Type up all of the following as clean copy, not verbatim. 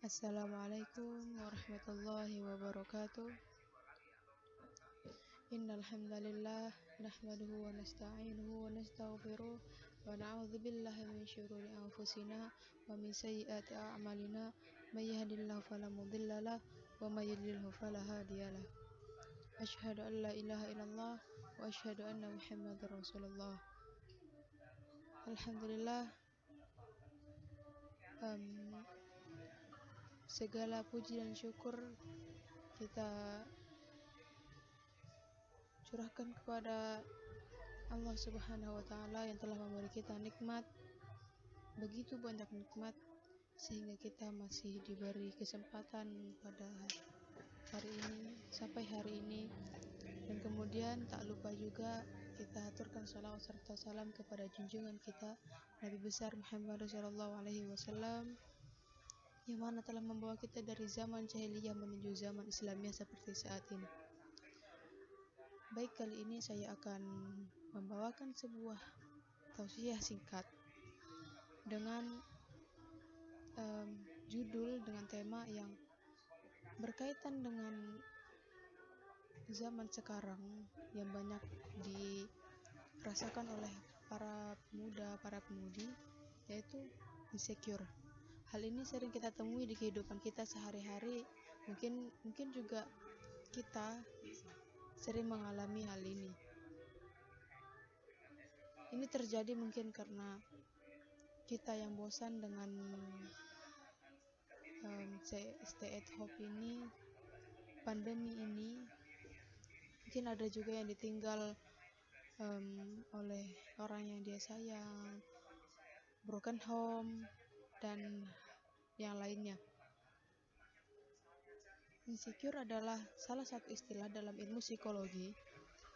Assalamualaikum warahmatullahi wabarakatuh. Innal hamdalillah nahmaduhu wa nasta'inuhu wa nastaghfiruh wa na'udzu billahi min syururi anfusina wa min sayyiati a'malina may yahdihillahu fala mudilla lahu wa may yudlilhu fala hadiyalah. Asyhadu an la ilaha illallah wa asyhadu anna Muhammadar Rasulullah. Alhamdulillah, em, segala puji dan syukur kita curahkan kepada Allah Subhanahu wa taala yang telah memberi kita nikmat, begitu banyak nikmat sehingga kita masih diberi kesempatan pada hari ini sampai hari ini. Dan kemudian tak lupa juga kita aturkan salawat serta salam kepada junjungan kita Nabi besar Muhammad sallallahu alaihi wasallam yang mana telah membawa kita dari zaman jahiliyah menuju zaman Islamiyah seperti saat ini. Baik, kali ini saya akan membawakan sebuah tausiah singkat dengan judul dengan tema yang berkaitan dengan zaman sekarang yang banyak dirasakan oleh para pemuda, para pemudi, yaitu insecure. Hal ini sering kita temui di kehidupan kita sehari-hari. Mungkin juga kita sering mengalami hal ini. Ini terjadi mungkin karena kita yang bosan dengan stay at home ini, pandemi ini. Mungkin ada juga yang ditinggal oleh orang yang dia sayang, broken home, dan yang lainnya. Insecure adalah salah satu istilah dalam ilmu psikologi.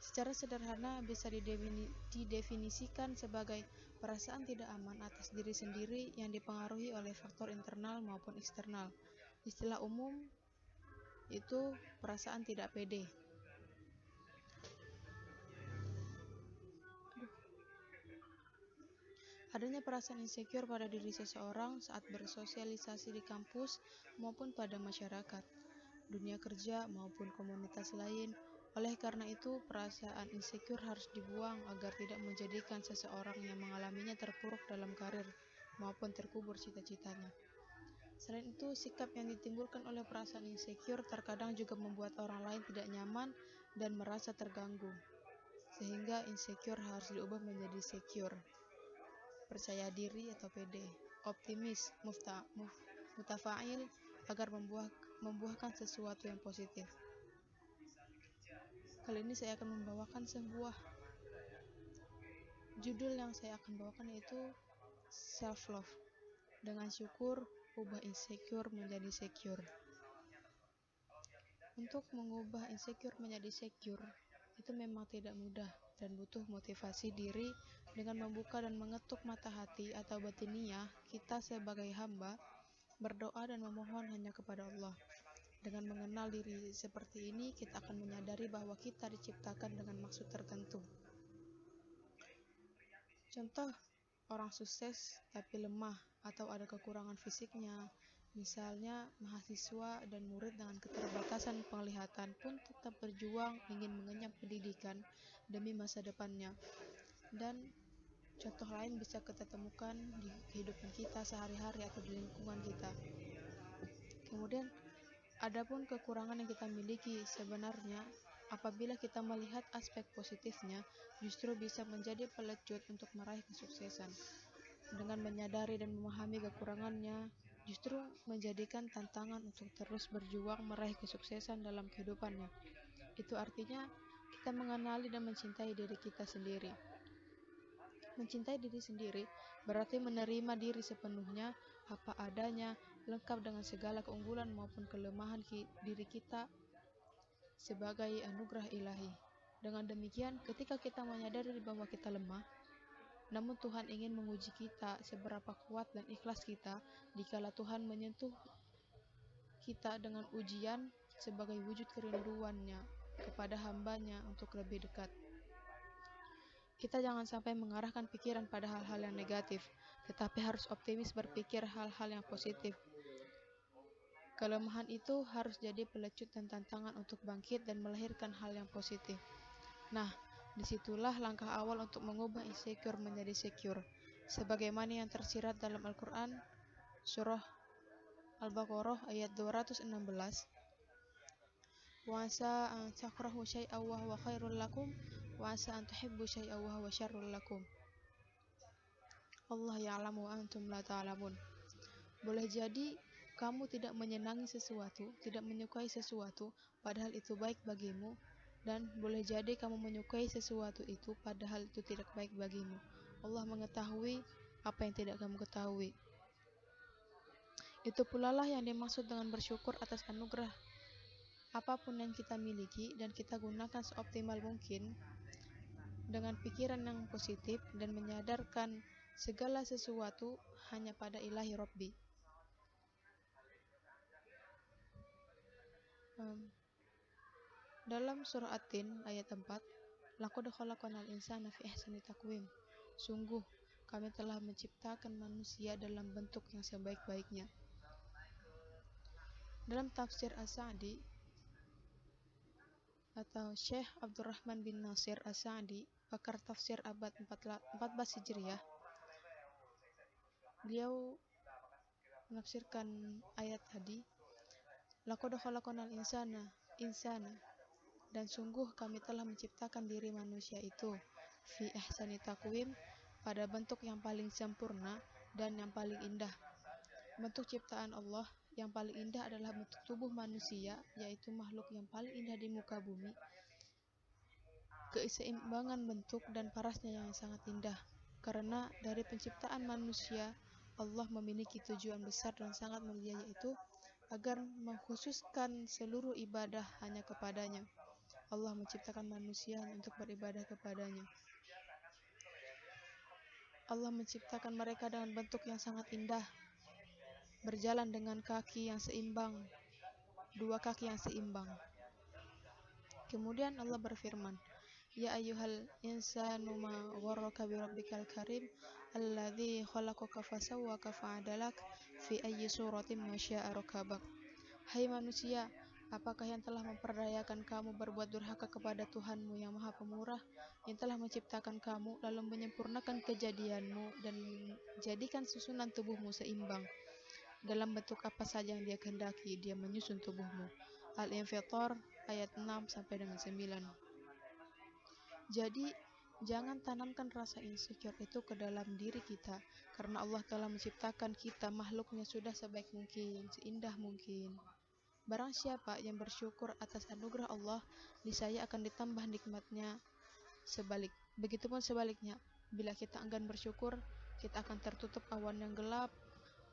Secara sederhana bisa didefinisikan sebagai perasaan tidak aman atas diri sendiri yang dipengaruhi oleh faktor internal maupun eksternal. Istilah umum itu perasaan tidak pede. Adanya perasaan insecure pada diri seseorang saat bersosialisasi di kampus maupun pada masyarakat, dunia kerja maupun komunitas lain. Oleh karena itu, perasaan insecure harus dibuang agar tidak menjadikan seseorang yang mengalaminya terpuruk dalam karir maupun terkubur cita-citanya. Selain itu, sikap yang ditimbulkan oleh perasaan insecure terkadang juga membuat orang lain tidak nyaman dan merasa terganggu, sehingga insecure harus diubah menjadi secure, percaya diri atau pede, optimis, mutafa'il agar membuahkan sesuatu yang positif. Kali ini saya akan membawakan sebuah judul yang saya akan bawakan, yaitu self love. Dengan syukur, ubah insecure menjadi secure. Untuk mengubah insecure menjadi secure itu memang tidak mudah dan butuh motivasi diri dengan membuka dan mengetuk mata hati atau batiniah kita sebagai hamba, berdoa dan memohon hanya kepada Allah. Dengan mengenal diri seperti ini, kita akan menyadari bahwa kita diciptakan dengan maksud tertentu. Contoh, orang sukses tapi lemah atau ada kekurangan fisiknya. Misalnya, mahasiswa dan murid dengan keterbatasan penglihatan pun tetap berjuang ingin mengenyam pendidikan demi masa depannya. Dan contoh lain bisa kita temukan di kehidupan kita sehari-hari atau di lingkungan kita. Kemudian, adapun kekurangan yang kita miliki sebenarnya, apabila kita melihat aspek positifnya, justru bisa menjadi pelecut untuk meraih kesuksesan. Dengan menyadari dan memahami kekurangannya, justru menjadikan tantangan untuk terus berjuang meraih kesuksesan dalam kehidupannya. Itu artinya kita mengenali dan mencintai diri kita sendiri. Mencintai diri sendiri berarti menerima diri sepenuhnya, apa adanya, lengkap dengan segala keunggulan maupun kelemahan diri kita sebagai anugerah ilahi. Dengan demikian, ketika kita menyadari bahwa kita lemah, namun Tuhan ingin menguji kita seberapa kuat dan ikhlas kita dikala Tuhan menyentuh kita dengan ujian sebagai wujud kerinduannya kepada hambanya untuk lebih dekat. Kita jangan sampai mengarahkan pikiran pada hal-hal yang negatif, tetapi harus optimis berpikir hal-hal yang positif. Kelemahan itu harus jadi pelecut dan tantangan untuk bangkit dan melahirkan hal yang positif. Nah, disitulah langkah awal untuk mengubah insecure menjadi secure. Sebagaimana yang tersirat dalam Al-Quran, surah Al-Baqarah ayat 216, wa asa an takrahu syai'an wa huwa khairul lakum wa asa an tuhibbu syai'an wa huwa syarrul lakum. Allah ya'lamu wa antum la ta'lamun. Boleh jadi kamu tidak menyenangi sesuatu, tidak menyukai sesuatu, padahal itu baik bagimu, dan boleh jadi kamu menyukai sesuatu itu, padahal itu tidak baik bagimu. Allah mengetahui apa yang tidak kamu ketahui. Itu pula lah yang dimaksud dengan bersyukur atas anugerah apapun yang kita miliki, dan kita gunakan seoptimal mungkin dengan pikiran yang positif dan menyadarkan segala sesuatu hanya pada Ilahi Rabbi. Dalam surah At-Tin ayat 4, laqad khalaqnal insana fi ahsani taqwim. Sungguh kami telah menciptakan manusia dalam bentuk yang sebaik-baiknya. Dalam tafsir As-Sa'di atau Syekh Abdurrahman bin Nasir As-Sa'di, pakar tafsir abad 14 Hijriah, beliau menafsirkan ayat tadi, laqad khalaqnal insana, dan sungguh kami telah menciptakan diri manusia itu fi ahsani taqwim, pada bentuk yang paling sempurna dan yang paling indah. Bentuk ciptaan Allah yang paling indah adalah bentuk tubuh manusia, yaitu makhluk yang paling indah di muka bumi. Keseimbangan bentuk dan parasnya yang sangat indah. Karena dari penciptaan manusia, Allah memiliki tujuan besar dan sangat mulia, yaitu agar mengkhususkan seluruh ibadah hanya kepadanya. Allah menciptakan manusia untuk beribadah kepadanya. Allah menciptakan mereka dengan bentuk yang sangat indah, berjalan dengan kaki yang seimbang, dua kaki yang seimbang. Kemudian Allah berfirman, Ya ayyuhal insanu ma gharraka bi rabbikal karim alladzi khalaqaka fasawwaka fa'adalak fi ayyi suratin ma syaa rakabak. Hai manusia, apakah yang telah memperdayakan kamu berbuat durhaka kepada Tuhanmu yang Maha Pemurah, yang telah menciptakan kamu lalu menyempurnakan kejadianmu dan menjadikan susunan tubuhmu seimbang? Dalam bentuk apa saja yang Dia kehendaki, Dia menyusun tubuhmu. Al-Infitar ayat 6 sampai dengan 9. Jadi, jangan tanamkan rasa insecure itu ke dalam diri kita, karena Allah telah menciptakan kita makhluknya sudah sebaik mungkin, seindah mungkin. Barang siapa yang bersyukur atas anugerah Allah, niscaya akan ditambah nikmatnya. Begitupun sebaliknya, bila kita enggan bersyukur, kita akan tertutup awan yang gelap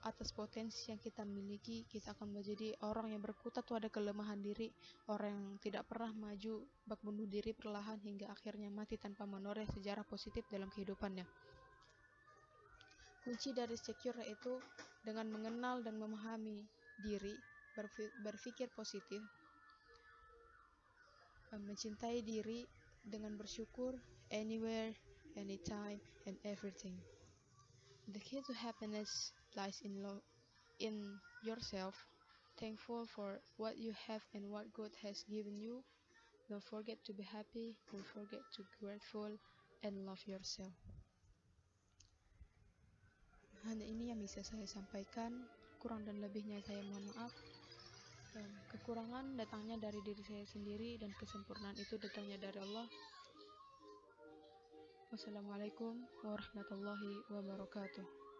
atas potensi yang kita miliki. Kita akan menjadi orang yang berkutat pada kelemahan diri, orang yang tidak pernah maju bak bunuh diri perlahan hingga akhirnya mati tanpa menoreh sejarah positif dalam kehidupannya. Kunci dari secure itu dengan mengenal dan memahami diri, berpikir positif, mencintai diri dengan bersyukur anywhere, anytime, and everything. The key to happiness lies in yourself. Thankful for what you have and what God has given you. Don't forget to be happy. Don't forget to be grateful and love yourself. Hanya ini yang bisa saya sampaikan. Kurang dan lebihnya saya mohon maaf. Kekurangan datangnya dari diri saya sendiri dan kesempurnaan itu datangnya dari Allah. Wassalamualaikum warahmatullahi wabarakatuh.